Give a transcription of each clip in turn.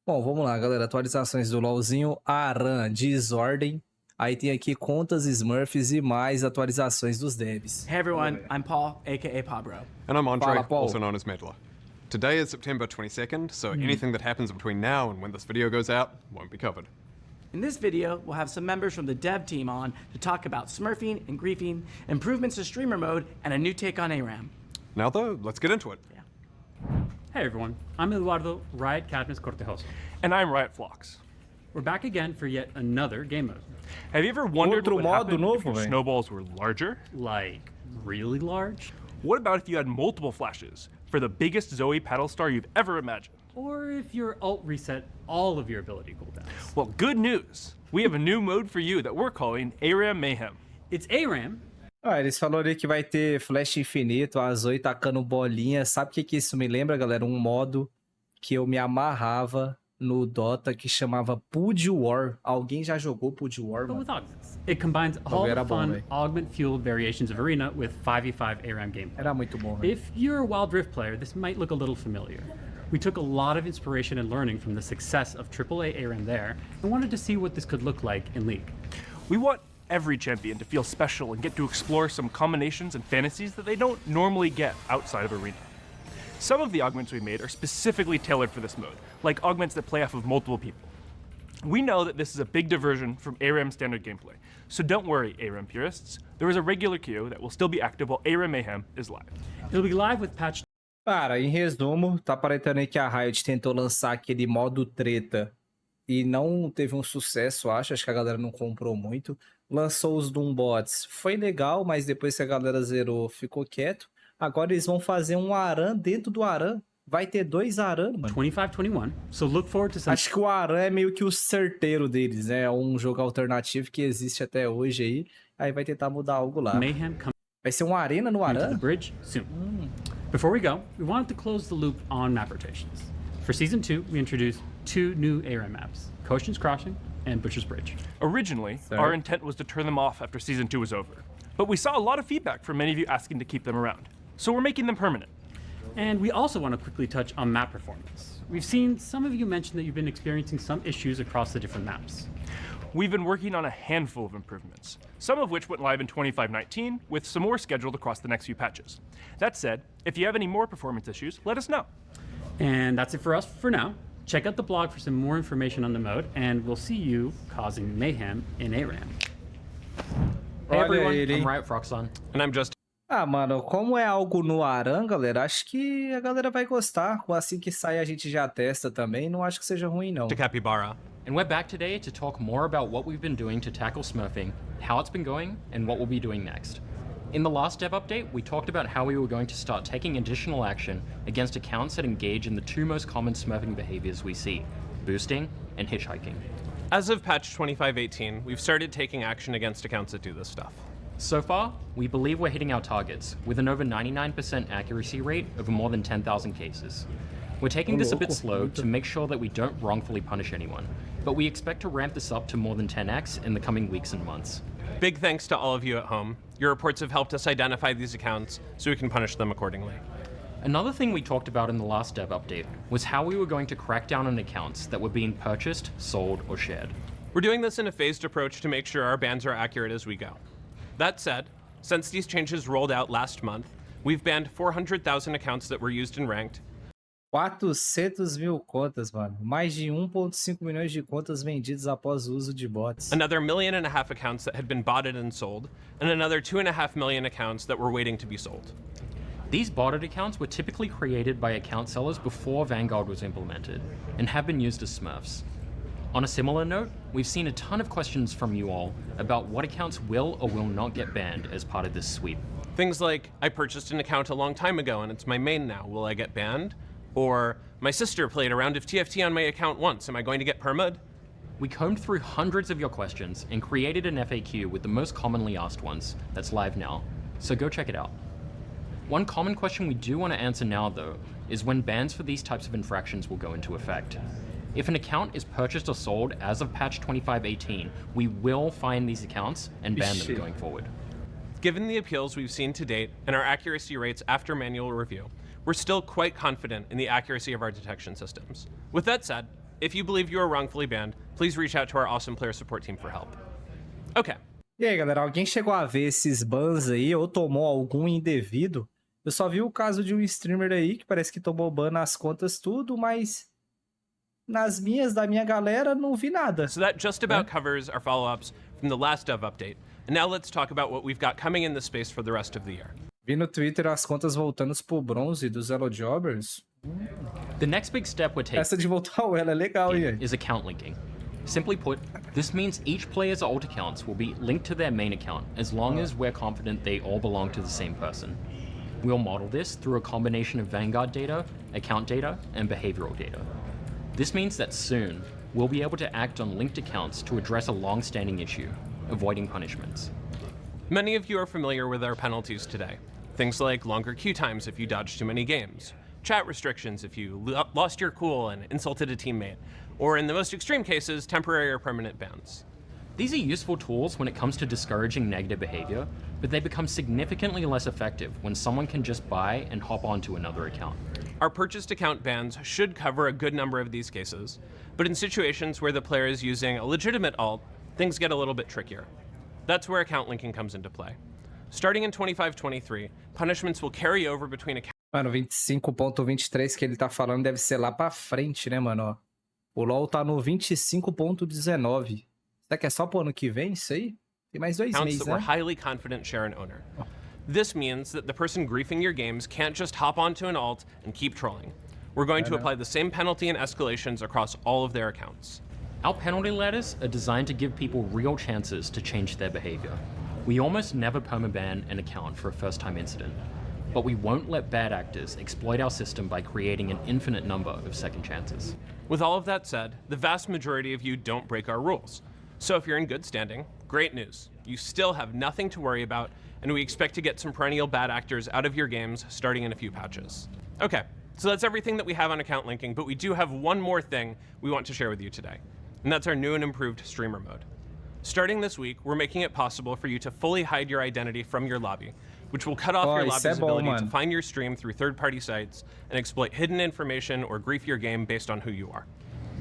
Bom, vamos lá, galera. Atualizações do LoLzinho, ARAM, desordem. Aí tem aqui contas, Smurfs e mais atualizações dos devs. Hey everyone, I'm Paul, aka Pabro. And I'm Andre, Fala, Paul. also known as Medler. Today is September 22nd, so anything that happens between now and when this video goes out won't be covered. In this video, we'll have some members from the dev team on to talk about smurfing and griefing, improvements to streamer mode, and a new take on ARAM. Now though, let's get into it. Hey everyone, I'm Eduardo, Riot Cadmus Cortejoso. And I'm Riot Flocks. We're back again for yet another game mode. Have you ever wondered Outro what would modo happen novo, if your velho. snowballs were larger? Like, really large? What about if you had multiple flashes for the biggest Zoe paddle star you've ever imagined? Or if your ult reset all of your ability cooldowns. Well, good news. We have a new mode for you that we're calling ARAM Mayhem. It's ARAM. Ah, eles falaram ali que vai ter flash infinito, a Zoe tacando bolinha. Sabe o que que isso me lembra, galera? Um modo que eu me amarrava no Dota que chamava Pud War. Alguém já jogou Pud War, But mano? with augments. It combines all era the bom, fun véi. augment-fueled variations of Arena with 5v5 ARAM gameplay. Era muito bom, velho. If you're a Wild Rift player, this might look a little familiar. We took a lot of inspiration and learning from the success of AAA ARAM there, and wanted to see what this could look like in League. We want every champion to feel special and get to explore some combinations and fantasies that they don't normally get outside of Arena. Some of the augments we made are specifically tailored for this mode, like augments that play off of multiple people. We know that this is a big diversion from ARAM standard gameplay, so don't worry, ARAM purists. There is a regular queue that will still be active while ARAM Mayhem is live. It'll be live with patch Cara, em resumo, tá aparentando aí que a Riot tentou lançar aquele modo treta e não teve um sucesso, acho que a galera não comprou muito. Lançou os Doombots, foi legal, mas depois que a galera zerou, ficou quieto. Agora eles vão fazer um ARAM dentro do ARAM. Vai ter dois ARAM, mano. 25-21, so look forward to some Acho que o ARAM é meio que o certeiro deles, né? É um jogo alternativo que existe até hoje aí. Aí vai tentar mudar algo lá. mayhem coming Vai ser uma arena no to the ARAM? bridge soon. Before we go, we wanted to close the loop on map rotations. For Season 2, we introduced two new ARAM maps, Cochin's Crossing and Butcher's Bridge. Originally, Sorry. our intent was to turn them off after Season 2 was over, but we saw a lot of feedback from many of you asking to keep them around, so we're making them permanent. And we also want to quickly touch on map performance. We've seen some of you mention that you've been experiencing some issues across the different maps. We've been working on a handful of improvements, some of which went live in 25.19, with some more scheduled across the next few patches. That said, if you have any more performance issues, let us know. And that's it for us for now. Check out the blog for some more information on the mode, and we'll see you causing mayhem in ARAM. Hey Olha everyone, ele, hein? I'm Riot Froxon. And I'm just Ah, mano, como é algo no ARAM, galera, acho que a galera vai gostar. Assim que sai a gente já testa também. Não acho que seja ruim, não. a capybara. And we're back today to talk more about what we've been doing to tackle smurfing, how it's been going, and what we'll be doing next. In the last dev update, we talked about how we were going to start taking additional action against accounts that engage in the two most common smurfing behaviors we see, boosting and hitchhiking. As of patch 25.18, we've started taking action against accounts that do this stuff. So far, we believe we're hitting our targets with an over 99% accuracy rate over more than 10,000 cases. We're taking this a bit slow to make sure that we don't wrongfully punish anyone, but we expect to ramp this up to more than 10x in the coming weeks and months. Big thanks to all of you at home. Your reports have helped us identify these accounts so we can punish them accordingly. Another thing we talked about in the last dev update was how we were going to crack down on accounts that were being purchased, sold, or shared. We're doing this in a phased approach to make sure our bans are accurate as we go. That said, since these changes rolled out last month, we've banned 400,000 accounts that were used in ranked, 400 mil contas, mano. Mais de 1,5 milhões de contas vendidas após o uso de bots. another 1.5 million accounts that had been botted and sold, and another 2.5 million accounts that were waiting to be sold. These botted accounts were typically created by account sellers before Vanguard was implemented, and have been used as smurfs. On a similar note, we've seen a ton of questions from you all about what accounts will or will not get banned as part of this sweep. Things like, I purchased an account a long time ago and it's my main now, will I get banned? Or, my sister played a round of TFT on my account once, am I going to get perma'd? We combed through hundreds of your questions and created an FAQ with the most commonly asked ones that's live now, so go check it out. One common question we do want to answer now, though, is when bans for these types of infractions will go into effect. If an account is purchased or sold as of patch 25.18, we will find these accounts and ban them going forward. Given the appeals we've seen to date and our accuracy rates after manual review, we're still quite confident in the accuracy of our detection systems. With that said, if you believe you are wrongfully banned, please reach out to our awesome player support team for help. Okay. E aí, galera, alguém chegou a ver esses bans aí ou tomou algum indevido? Eu só vi o caso de um streamer aí que parece que tomou ban nas contas tudo, mas nas minhas, da minha galera, não vi nada. So that just about covers our follow-ups from the last dev update. And now let's talk about what we've got coming in the space for the rest of the year. Vi no Twitter as contas voltando pro bronze dos Elo Jobbers. The next big step we're taking Essa de voltar ao Elo é legal, e aí? is account linking. Simply put, this means each player's alt accounts will be linked to their main account as long as we're confident they all belong to the same person. We'll model this through a combination of Vanguard data, account data, and behavioral data. This means that soon, we'll be able to act on linked accounts to address a long-standing issue, avoiding punishments. Many of you are familiar with our penalties today. Things like longer queue times if you dodge too many games, chat restrictions if you lost your cool and insulted a teammate, or in the most extreme cases, temporary or permanent bans. These are useful tools when it comes to discouraging negative behavior, but they become significantly less effective when someone can just buy and hop onto another account. Our purchased account bans should cover a good number of these cases, but in situations where the player is using a legitimate alt, things get a little bit trickier. That's where account linking comes into play. Starting in 25-23, punishments will carry over between accounts. Mano, 25.23 que ele tá falando deve ser lá pra frente, né, mano? Ó, o LoL tá no 25.19. Será que é só pro ano que vem isso aí? Tem mais 2 meses, that né? we're highly confident share an owner. This means that the person griefing your games can't just hop onto an alt and keep trolling. We're going to apply the same penalty and escalations across all of their accounts. Our penalty ladders are designed to give people real chances to change their behavior. We almost never permaban an account for a first-time incident, but we won't let bad actors exploit our system by creating an infinite number of second chances. With all of that said, the vast majority of you don't break our rules. So if you're in good standing, great news. You still have nothing to worry about, and we expect to get some perennial bad actors out of your games starting in a few patches. Okay, so that's everything that we have on account linking, but we do have one more thing we want to share with you today, and that's our new and improved streamer mode. Starting this week, we're making it possible for you to fully hide your identity from your lobby, which will cut off your lobby's ability to find your stream through third-party sites and exploit hidden information or grief your game based on who you are.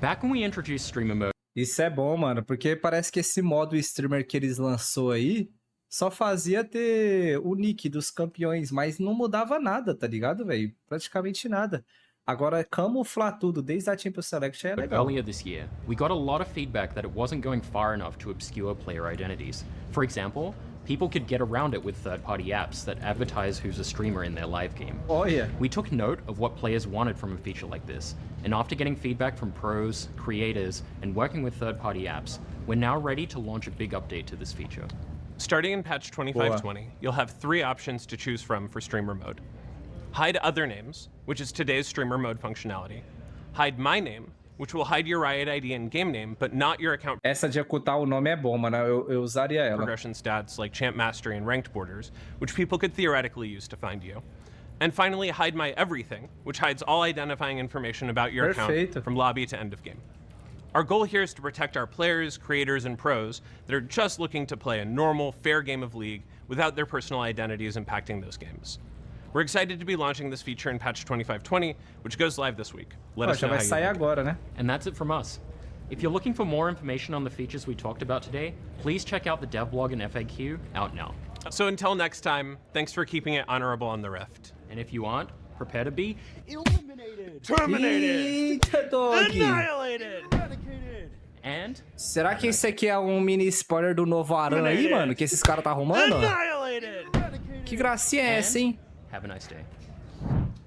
Back when we introduced streamer mode, Isso é bom, mano, porque parece que esse modo streamer que eles lançou aí só fazia ter o nick dos campeões, mas não mudava nada, tá ligado, velho? Praticamente nada. Agora, camuflar tudo desde a Champions Selection é legal. earlier this year, we got a lot of feedback that it wasn't going far enough to obscure player identities. For example, people could get around it with third-party apps that advertise who's a streamer in their live game. Oh, yeah. We took note of what players wanted from a feature like this, and after getting feedback from pros, creators, and working with third-party apps, we're now ready to launch a big update to this feature. Starting in patch 2520, you'll have 3 options to choose from for streamer mode. Hide other names, which is today's streamer mode functionality. Hide my name, which will hide your Riot ID and game name, but not your account Essa de ocultar o nome é bom, mano. Eu usaria ela. progression stats like champ mastery and ranked borders, which people could theoretically use to find you. And finally, hide my everything, which hides all identifying information about your Perfeito. account from lobby to end of game. Our goal here is to protect our players, creators, and pros that are just looking to play a normal, fair game of League without their personal identities impacting those games. We're excited to be launching this feature in patch 2520, which goes live this week. Let us Já know vai how you sair like it. agora, né? And that's it from us. If you're looking for more information on the features we talked about today, please check out the devlog and FAQ out now. So until next time, thanks for keeping it honorable on the Rift. And if you aren't, prepare to be Terminated! Eita, dog! Annihilated! and Será que esse aqui é um mini spoiler do novo ARAM aí, mano? Que esses caras tá arrumando? Annihilated! Que gracinha é essa, hein? have a nice day.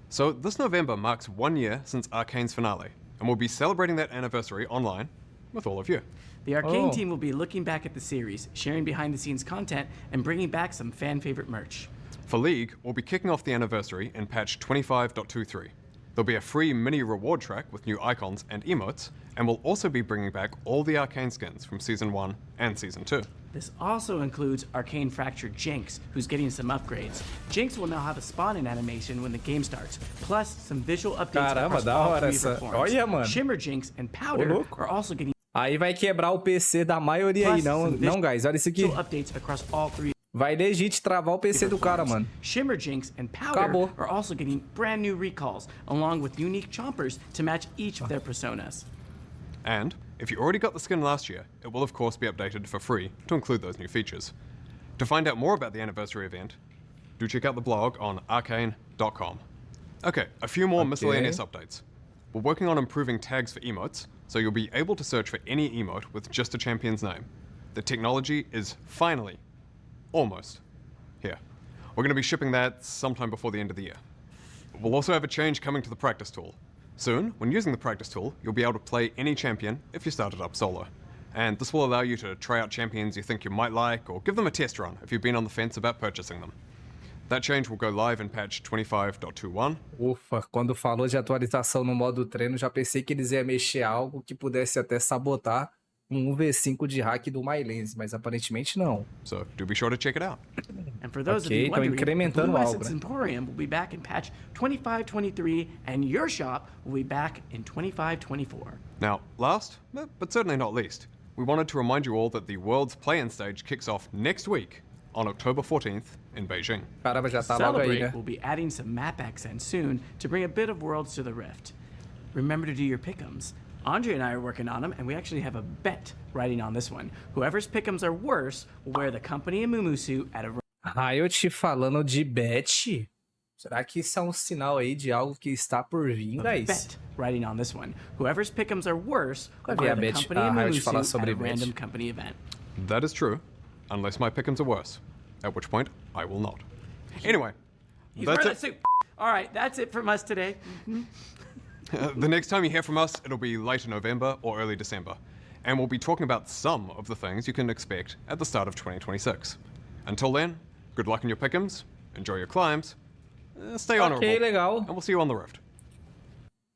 So this November marks 1 year since Arcane's finale, and we'll be celebrating that anniversary online with all of you. The Arcane Oh. team will be looking back at the series, sharing behind-the-scenes content, and bringing back some fan-favorite merch. For League, we'll be kicking off the anniversary in patch 25.23. There'll be a free mini reward track with new icons and emotes, and we'll also be bringing back all the Arcane skins from Season 1 and Season 2. This also includes Arcane Fractured Jinx, who's getting some upgrades. Jinx will now have a spawn-in animation when the game starts, plus some visual updates Caramba, across da all hora 3 of her essa. forms. Olha, mano. Shimmer Jinx and Powder louco. are also getting Aí vai quebrar o PC da maioria aí, plus não, some não, guys. Olha isso aqui. visual updates across all 3 Vai legit travar o PC do cara, mano. Shimmer Jinx and Powder Acabou. are also getting brand new recalls, along with unique chompers to match each of their personas. And if you already got the skin last year, it will of course be updated for free to include those new features. To find out more about the anniversary event, do check out the blog on arcane.com. Okay, a few more miscellaneous updates. We're working on improving tags for emotes, so you'll be able to search for any emote with just a champion's name. The technology is finally, almost, here. We're going to be shipping that sometime before the end of the year. We'll also have a change coming to the practice tool. Soon, when using the practice tool, you'll be able to play any champion if you started up solo. And this will allow you to try out champions you think you might like, or give them a test run if you've been on the fence about purchasing them. That change will go live in patch 25.21. Ufa, quando falou de atualização no modo treino, já pensei que eles iam mexer algo que pudesse até sabotar um V5 de hack do mayhem, mas aparentemente não. So do be sure to check it out. And for those Ok, of you então wondering, the incrementando Blue algo, Essence né? Emporium will be back in patch 25.23, and your shop will be back in 25.24. Now, last, but certainly not least, we wanted to remind you all that the World's Play-In stage kicks off next week on October 14th in Beijing. Caramba, já tá logo aí, Celebrate né? will be adding some map accents soon to bring a bit of Worlds to the Rift. Remember to do your pick'ems. Andre and I are working on them, and we actually have a bet riding on this one. Whoever's pick'ems are worse will wear the company and Mumu suit at a Riot falando de bet? Será que isso é um sinal aí de algo que está por vir, guys? bet riding on this one. Whoever's pick'ems are worse will Nunca vi wear a the bet- company a and Riot Mumu falar suit at sobre a bet. random company event. That is true, unless my pick'ems are worse, at which point I will not. Anyway, He's that's wearing it. that suit. All right, that's it from us today. The next time you hear from us, it'll be late November or early December, and we'll be talking about some of the things you can expect at the start of 2026. Until then, good luck in your pick'ems, enjoy your climbs, stay honorable, Ok, legal. and we'll see you on the Rift.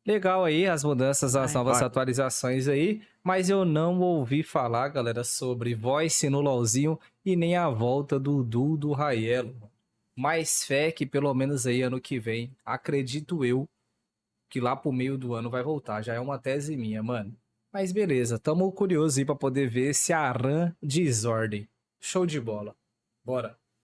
Legal aí as mudanças, as novas atualizações aí, mas eu não ouvi falar, galera, sobre voice no LoLzinho e nem a volta do duo do Raelo. Mais fé que pelo menos aí ano que vem, acredito eu, que lá pro meio do ano vai voltar. Já é uma tese minha, mano. Mas beleza, tamo curioso aí pra poder ver esse ARAM desordem. Show de bola. Bora.